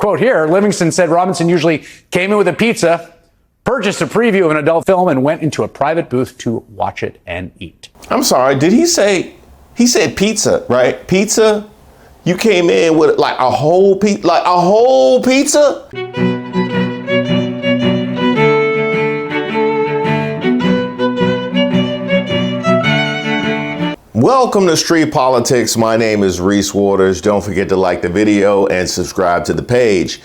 Quote here, Livingston said Robinson usually came in with a pizza, purchased a preview of an adult film, and went into a private booth to watch it and eat. I'm sorry, did he say, he said pizza, right? Pizza? You came in with like a whole pizza, Welcome to Street Politics. My name is Reese Waters. Don't forget to like the video and subscribe to the page.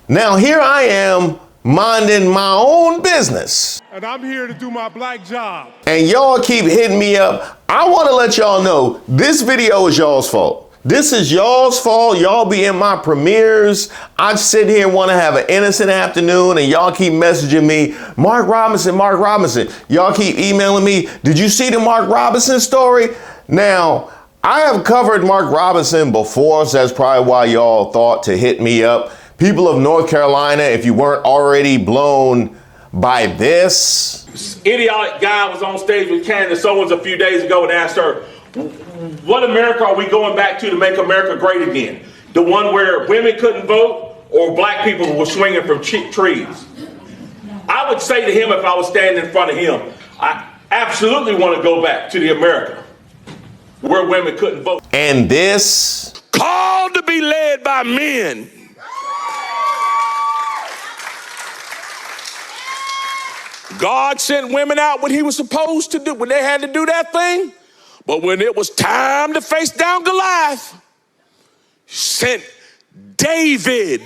Now here I am minding my own business. And I'm here to do my black job. And y'all keep hitting me up. I want to let y'all know this video is y'all's fault. This is y'all's fault. Y'all be in my premieres. I sit here and want to have an innocent afternoon and y'all keep messaging me, Mark Robinson, Mark Robinson. Y'all keep emailing me, did you see the Mark Robinson story? Now, I have covered Mark Robinson before, so that's probably why y'all thought to hit me up. People of North Carolina, if you weren't already blown by this. Idiotic guy was on stage with Candace Owens a few days ago and asked her, what America are we going back to make America great again? The one where women couldn't vote or black people were swinging from trees? I would say to him if I was standing in front of him, I absolutely want to go back to the America where women couldn't vote. And this? Called to be led by men. God sent women out when he was supposed to do, when they had to do that thing. But when it was time to face down Goliath, sent David,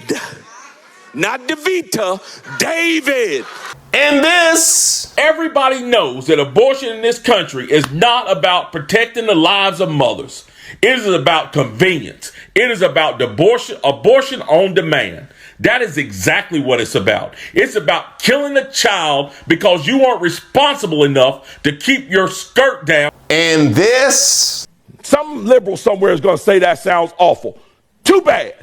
not Devita, David. And this? Everybody knows that abortion in this country is not about protecting the lives of mothers. It is about convenience. It is about abortion on demand. That is exactly what it's about. It's about killing a child because you weren't responsible enough to keep your skirt down. And this? Some liberal somewhere is going to say that sounds awful. Too bad.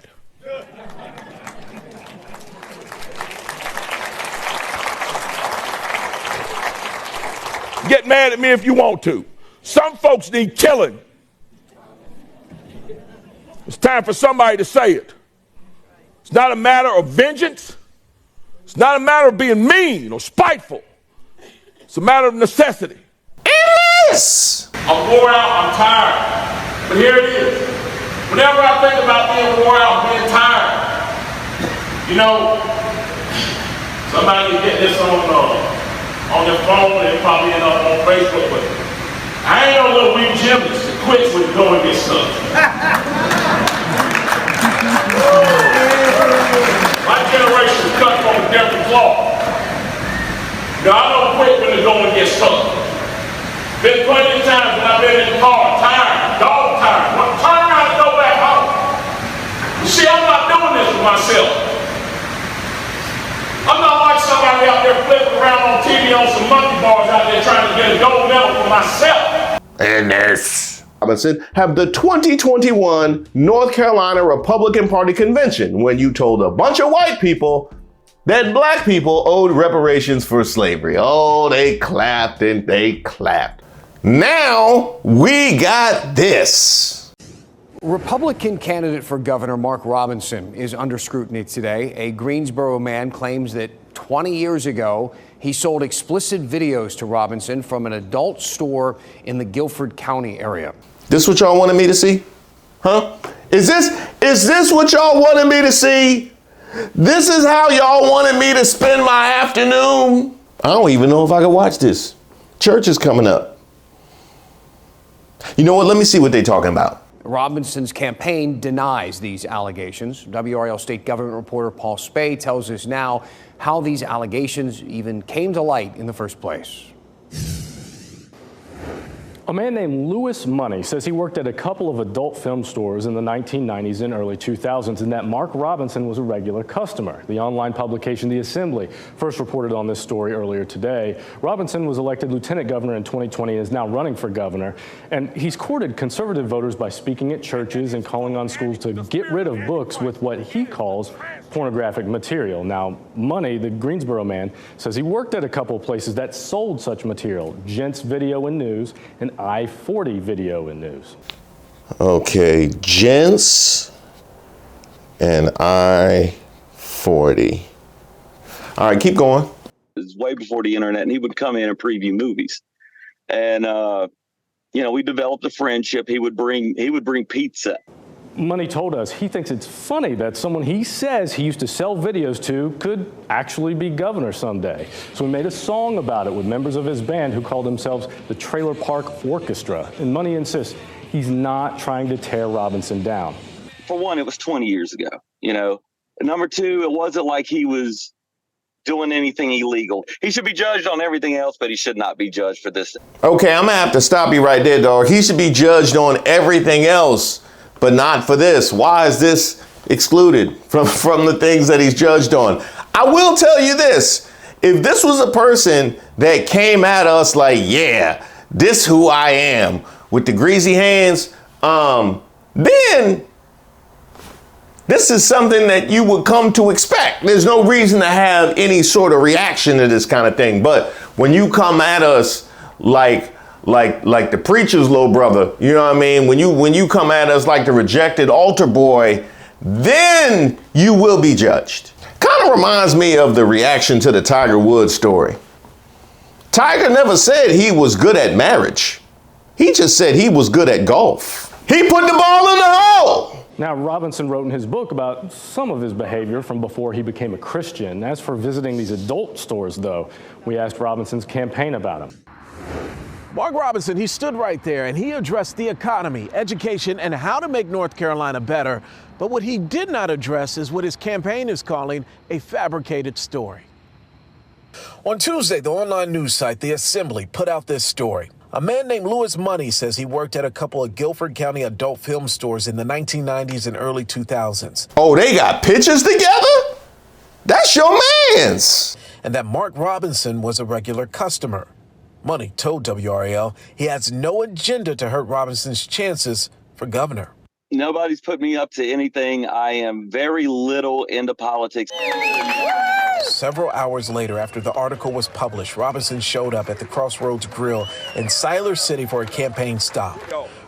Get mad at me if you want to. Some folks need killing. It's time for somebody to say it. It's not a matter of vengeance. It's not a matter of being mean or spiteful. It's a matter of necessity. Yes! I'm wore out, I'm tired. But here it is. Whenever I think about being wore out, being tired, you know, somebody can get this on their phone and probably end up on Facebook, but I ain't no little weak gymnast that quits when you go and get stuff. My generation is cut from a different cloth. Now, I don't quit when they go and get stuck. Been plenty of times when I've been in the car, tired, dog tired. When I turn around and go back home. You see, I'm not doing this for myself. I'm not like somebody out there flipping around on TV on some monkey bars out there trying to get a gold medal for myself. And this. Robinson have the 2021 North Carolina Republican Party convention when you told a bunch of white people that black people owed reparations for slavery. Oh, they clapped and they clapped. Now we got this. Republican candidate for governor Mark Robinson is under scrutiny today. A Greensboro man claims that 20 years ago, he sold explicit videos to Robinson from an adult store in the Guilford County area. This what y'all wanted me to see? Huh? Is this what y'all wanted me to see? This is how y'all wanted me to spend my afternoon? I don't even know if I could watch this. Church is coming up. You know what? Let me see what they're talking about. Robinson's campaign denies these allegations. WRAL state government reporter Paul Spey tells us now how these allegations even came to light in the first place. A man named Louis Money says he worked at a couple of adult film stores in the 1990s and early 2000s, and that Mark Robinson was a regular customer. The online publication The Assembly first reported on this story earlier today. Robinson was elected lieutenant governor in 2020 and is now running for governor, and he's courted conservative voters by speaking at churches and calling on schools to get rid of books with what he calls pornographic material. Now, Money, the Greensboro man, says he worked at a couple of places that sold such material: Gents Video and News and I-40 Video and News. Okay, Gents and I-40. All right, keep going. It was way before the internet, and he would come in and preview movies. And, we developed a friendship. He would bring pizza. Money told us he thinks it's funny that someone he says he used to sell videos to could actually be governor someday. So we made a song about it with members of his band who called themselves the Trailer Park Orchestra. And Money insists he's not trying to tear Robinson down. For one, it was 20 years ago, Number two, it wasn't like he was doing anything illegal. He should be judged on everything else, but he should not be judged for this. Okay, I'm gonna have to stop you right there, dog. He should be judged on everything else, but not for this. Why is this excluded from the things that he's judged on? I will tell you this. If this was a person that came at us like, yeah, this who I am, with the greasy hands, then this is something that you would come to expect. There's no reason to have any sort of reaction to this kind of thing. But when you come at us like the preacher's little brother, you know what I mean? When you come at us like the rejected altar boy, then you will be judged. Kind of reminds me of the reaction to the Tiger Woods story. Tiger never said he was good at marriage. He just said he was good at golf. He put the ball in the hole. Now, Robinson wrote in his book about some of his behavior from before he became a Christian. As for visiting these adult stores, though, we asked Robinson's campaign about him. Mark Robinson, he stood right there and he addressed the economy, education, and how to make North Carolina better. But what he did not address is what his campaign is calling a fabricated story. On Tuesday, the online news site The Assembly put out this story. A man named Louis Money says he worked at a couple of Guilford County adult film stores in the 1990s and early 2000s. Oh, they got pictures together? That's your man's. And that Mark Robinson was a regular customer. Money told WRAL he has no agenda to hurt Robinson's chances for governor. Nobody's put me up to anything. I am very little into politics. Several hours later, after the article was published, Robinson showed up at the Crossroads Grill in Siler City for a campaign stop.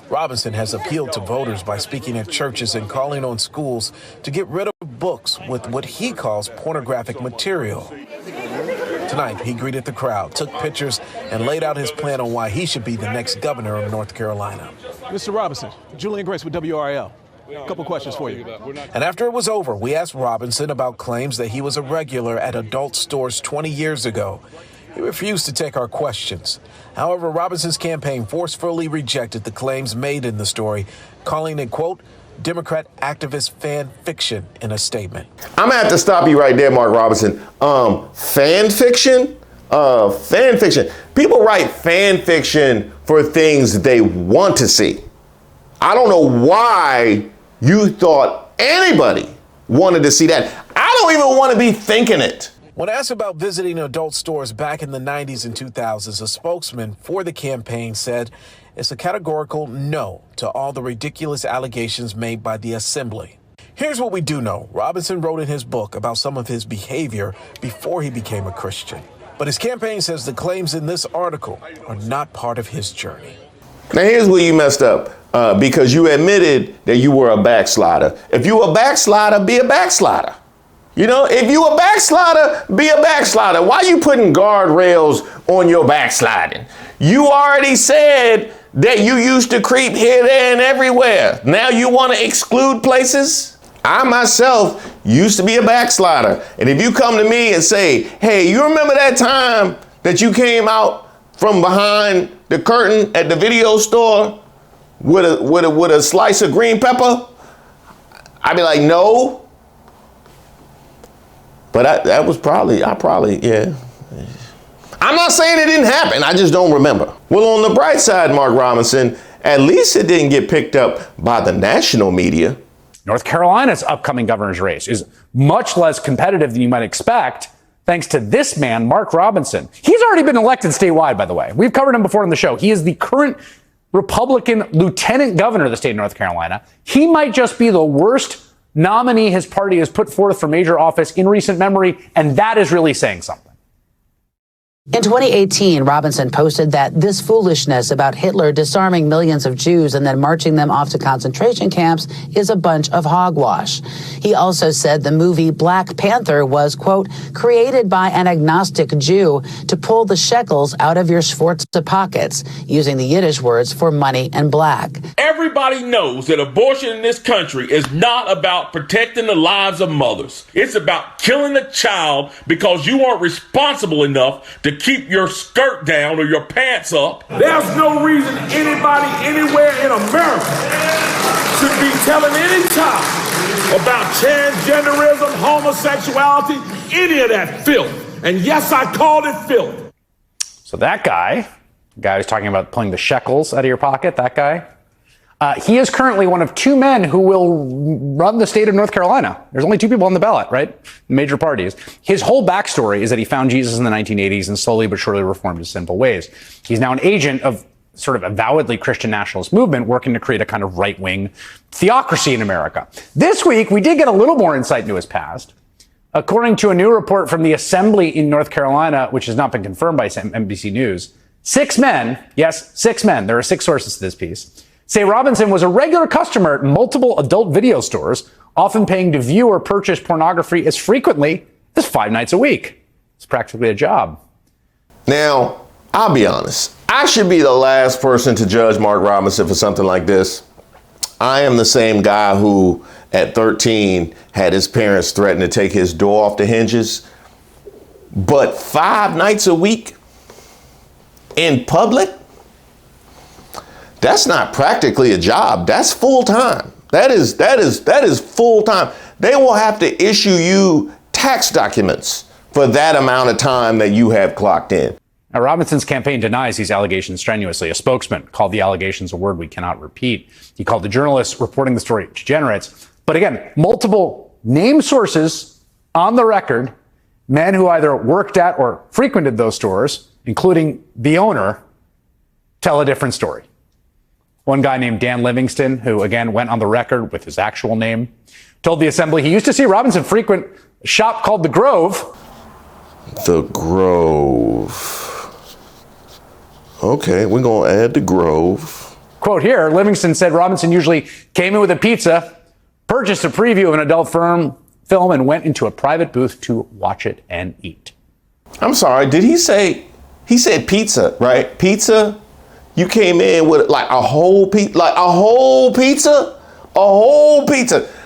Robinson has appealed to voters by speaking at churches and calling on schools to get rid of books with what he calls pornographic material. Tonight, he greeted the crowd, took pictures, and laid out his plan on why he should be the next governor of North Carolina. Mr. Robinson, Julian Grace with WRAL. A couple questions for you. And after it was over, we asked Robinson about claims that he was a regular at adult stores 20 years ago. He refused to take our questions. However, Robinson's campaign forcefully rejected the claims made in the story, calling it, quote, Democrat activist fan fiction in a statement. I'm gonna have to stop you right there, Mark Robinson. Fan fiction? Fan fiction. People write fan fiction for things they want to see. I don't know why you thought anybody wanted to see that. I don't even want to be thinking it. When asked about visiting adult stores back in the 90s and 2000s, a spokesman for the campaign said it's a categorical no to all the ridiculous allegations made by the Assembly. Here's what we do know. Robinson wrote in his book about some of his behavior before he became a Christian. But his campaign says the claims in this article are not part of his journey. Now, here's where you messed up, because you admitted that you were a backslider. If you a backslider, be a backslider. You know, if you a backslider, be a backslider. Why are you putting guardrails on your backsliding? You already said that you used to creep here, there, and everywhere. Now you want to exclude places? I myself used to be a backslider. And if you come to me and say, hey, you remember that time that you came out from behind the curtain at the video store with a slice of green pepper? I'd be like, no. But yeah. I'm not saying it didn't happen. I just don't remember. Well, on the bright side, Mark Robinson, at least it didn't get picked up by the national media. North Carolina's upcoming governor's race is much less competitive than you might expect, thanks to this man, Mark Robinson. He's already been elected statewide, by the way. We've covered him before on the show. He is the current Republican lieutenant governor of the state of North Carolina. He might just be the worst nominee his party has put forth for major office in recent memory, and that is really saying something. In 2018, Robinson posted that this foolishness about Hitler disarming millions of Jews and then marching them off to concentration camps is a bunch of hogwash. He also said the movie Black Panther was, quote, created by an agnostic Jew to pull the shekels out of your Sforza pockets, using the Yiddish words for money and black. Everybody knows that abortion in this country is not about protecting the lives of mothers. It's about killing a child because you aren't responsible enough to keep your skirt down or your pants up. There's no reason anybody anywhere in America should be telling any child about transgenderism, homosexuality, any of that filth. And yes, I called it filth. So that guy, the guy who's talking about pulling the shekels out of your pocket, that guy, he is currently one of two men who will run the state of North Carolina. There's only two people on the ballot, right? Major parties. His whole backstory is that he found Jesus in the 1980s and slowly but surely reformed his sinful ways. He's now an agent of sort of avowedly Christian nationalist movement working to create a kind of right-wing theocracy in America. This week, we did get a little more insight into his past. According to a new report from the Assembly in North Carolina, which has not been confirmed by NBC News, 6 men, yes, 6 men, there are 6 sources to this piece, say Robinson was a regular customer at multiple adult video stores, often paying to view or purchase pornography as frequently as 5 nights a week. It's practically a job. Now, I'll be honest. I should be the last person to judge Mark Robinson for something like this. I am the same guy who, at 13, had his parents threaten to take his door off the hinges. But 5 nights a week in public? That's not practically a job. That's full time. That is full time. They will have to issue you tax documents for that amount of time that you have clocked in. Now, Robinson's campaign denies these allegations strenuously. A spokesman called the allegations a word we cannot repeat. He called the journalists reporting the story degenerates. But again, multiple named sources on the record, men who either worked at or frequented those stores, including the owner, tell a different story. One guy named Dan Livingston, who again went on the record with his actual name, told the Assembly he used to see Robinson frequent a shop called The Grove. The Grove. Okay, we're going to add The Grove. Quote here, Livingston said Robinson usually came in with a pizza, purchased a preview of an adult film, and went into a private booth to watch it and eat. I'm sorry, did he said pizza, right? Pizza? You came in with like a whole pizza,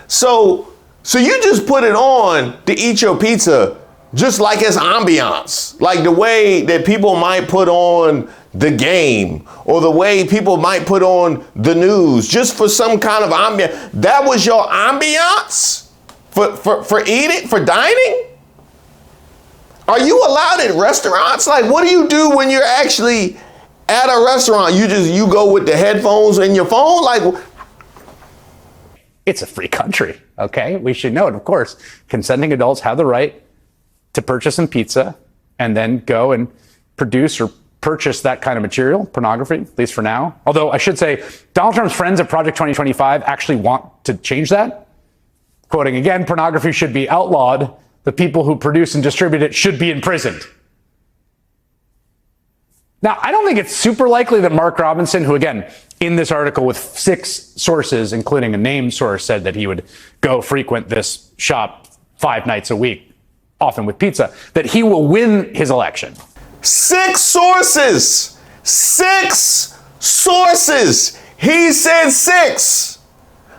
So you just put it on to eat your pizza just like as ambiance, like the way that people might put on the game or the way people might put on the news just for some kind of ambiance. That was your ambiance for eating, for dining? Are you allowed at restaurants? Like, what do you do when you're actually at a restaurant? You go with the headphones and your phone? Like, it's a free country, okay? We should know it, of course. Consenting adults have the right to purchase some pizza and then go and produce or purchase that kind of material, pornography, at least for now. Although I should say, Donald Trump's friends at Project 2025 actually want to change that. Quoting again, pornography should be outlawed. The people who produce and distribute it should be imprisoned. Now, I don't think it's super likely that Mark Robinson, who again, in this article with 6 sources, including a named source, said that he would go frequent this shop 5 nights a week, often with pizza, that he will win his election. 6 sources! 6 sources! He said 6!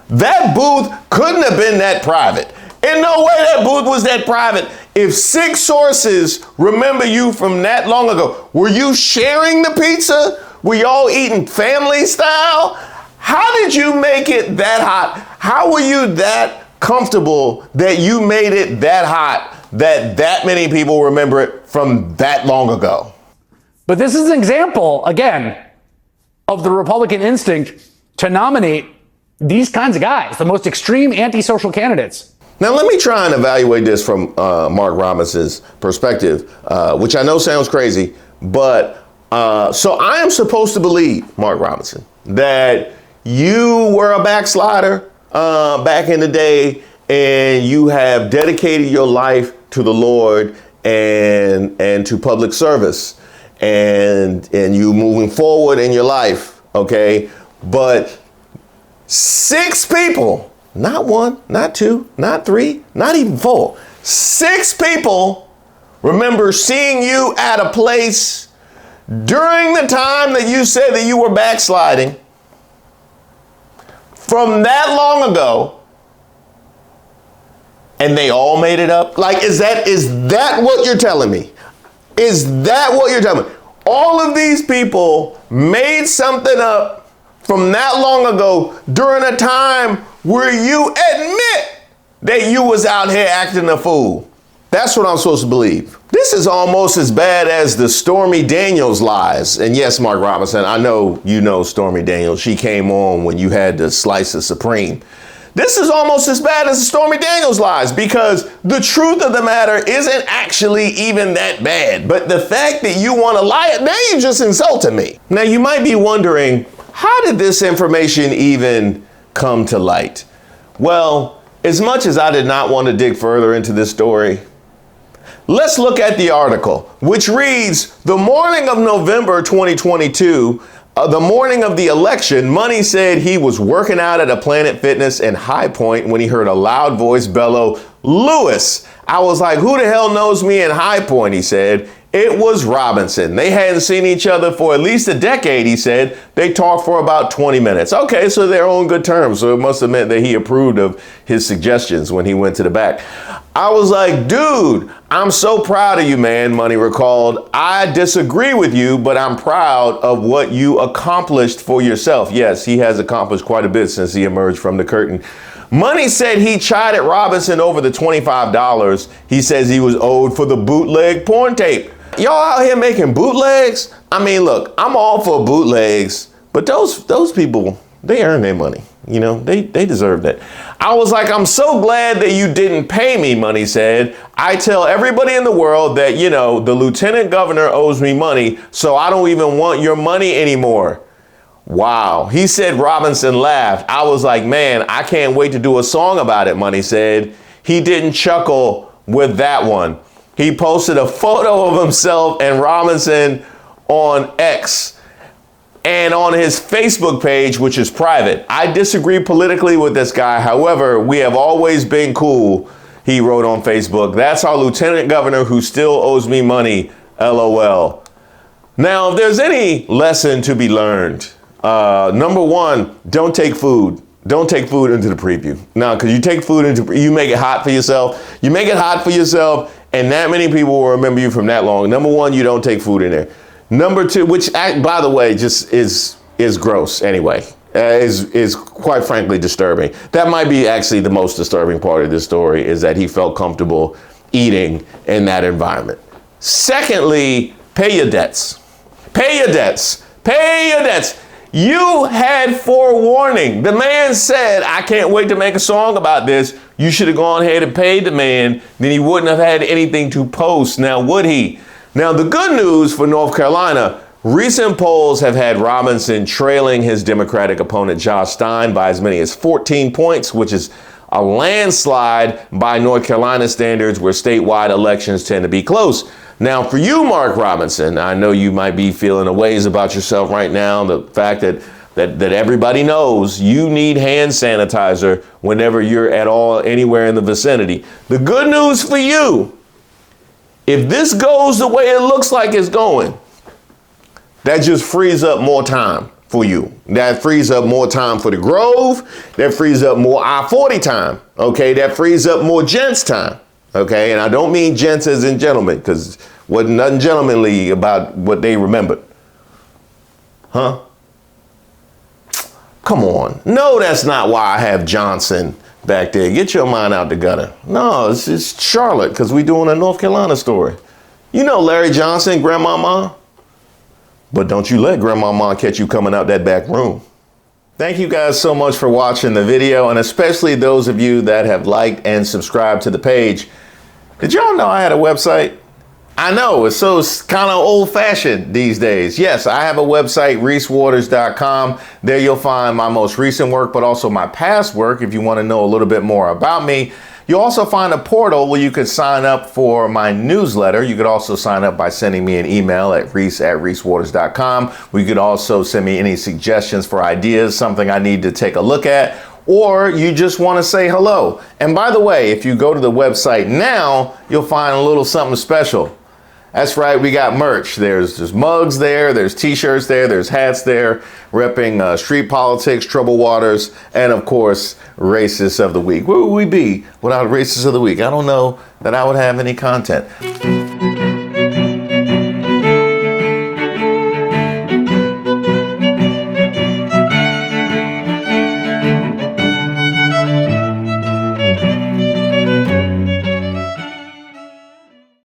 That booth couldn't have been that private. In no way that booth was that private. If 6 sources remember you from that long ago, were you sharing the pizza? Were y'all eating family style? How did you make it that hot? How were you that comfortable that you made it that hot that many people remember it from that long ago? But this is an example, again, of the Republican instinct to nominate these kinds of guys, the most extreme antisocial candidates. Now, let me try and evaluate this from Mark Robinson's perspective, which I know sounds crazy, but so I am supposed to believe, Mark Robinson, that you were a backslider back in the day and you have dedicated your life to the Lord and to public service and you moving forward in your life, okay? But 6 people, not 1, not 2, not 3, not even 4, 6 people remember seeing you at a place during the time that you said that you were backsliding from that long ago, and they all made it up? Like, is that what you're telling me? Is that what you're telling me? All of these people made something up from that long ago during a time where you admit that you was out here acting a fool. That's what I'm supposed to believe. This is almost as bad as the Stormy Daniels lies. And yes, Mark Robinson, I know you know Stormy Daniels. She came on when you had to slice of Supreme. This is almost as bad as the Stormy Daniels lies, because the truth of the matter isn't actually even that bad. But the fact that you want to lie, now you just insulted me. Now you might be wondering, how did this information even come to light? Well, as much as I did not want to dig further into this story, let's look at the article, which reads, the morning of November 2022, the morning of the election, Money said he was working out at a Planet Fitness in High Point when he heard a loud voice bellow, "Lewis." I was like, who the hell knows me in High Point, he said. It was Robinson. They hadn't seen each other for at least a decade, he said. They talked for about 20 minutes. Okay, so they're on good terms. So it must have meant that he approved of his suggestions when he went to the back. I was like, dude, I'm so proud of you, man, Money recalled. I disagree with you, but I'm proud of what you accomplished for yourself. Yes, he has accomplished quite a bit since he emerged from the curtain. Money said he chided Robinson over the $25 he says he was owed for the bootleg porn tape. Y'all out here making bootlegs? I mean, look, I'm all for bootlegs, but those people, they earn their money. You know, they deserve that. I was like, I'm so glad that you didn't pay me, Money said. I tell everybody in the world that, you know, the lieutenant governor owes me money, so I don't even want your money anymore. Wow. He said Robinson laughed. I was like, man, I can't wait to do a song about it, Money said. He didn't chuckle with that one. He posted a photo of himself and Robinson on X and on his Facebook page, which is private. I disagree politically with this guy. However, we have always been cool, he wrote on Facebook. That's our lieutenant governor who still owes me money, LOL. Now, if there's any lesson to be learned, number one, don't take food. Don't take food into the preview. Now, because you take food into, you make it hot for yourself. You make it hot for yourself, and that many people will remember you from that long. Number one, you don't take food in there. Number two, which, by the way, just is gross anyway, is quite frankly disturbing. That might be actually the most disturbing part of this story, is that he felt comfortable eating in that environment. Secondly, pay your debts. Pay your debts. Pay your debts. You had forewarning. The man said, I can't wait to make a song about this. You should have gone ahead and paid the man. Then he wouldn't have had anything to post. Now, would he? Now, the good news for North Carolina, recent polls have had Robinson trailing his Democratic opponent, Josh Stein, by as many as 14 points, which is a landslide by North Carolina standards, where statewide elections tend to be close. Now, for you, Mark Robinson, I know you might be feeling a ways about yourself right now. The fact that everybody knows you need hand sanitizer whenever you're at all anywhere in the vicinity. The good news for you, if this goes the way it looks like it's going, that just frees up more time for you. That frees up more time for the Grove. That frees up more I-40 time. Okay, that frees up more gents time. Okay, and I don't mean gents as in gentlemen, because wasn't nothing gentlemanly about what they remembered. Huh? Come on. No, that's not why I have Johnson back there. Get your mind out the gutter. No, it's Charlotte, because we're doing a North Carolina story. You know Larry Johnson, Grandmama. But don't you let Grandmama catch you coming out that back room. Thank you guys so much for watching the video, and especially those of you that have liked and subscribed to the page. Did y'all know I had a website? I know, it's so kind of old-fashioned these days. Yes, I have a website, reesewaters.com. There you'll find my most recent work, but also my past work if you want to know a little bit more about me. You'll also find a portal where you could sign up for my newsletter. You could also sign up by sending me an email at reese@reesewaters.com, where you could also send me any suggestions for ideas, something I need to take a look at, or you just want to say hello. And by the way, if you go to the website now, you'll find a little something special. That's right, we got merch. There's mugs there, there's t-shirts there, there's hats there, repping street politics, troubled waters, and of course, Racist of the Week. Where would we be without Racist of the Week? I don't know that I would have any content.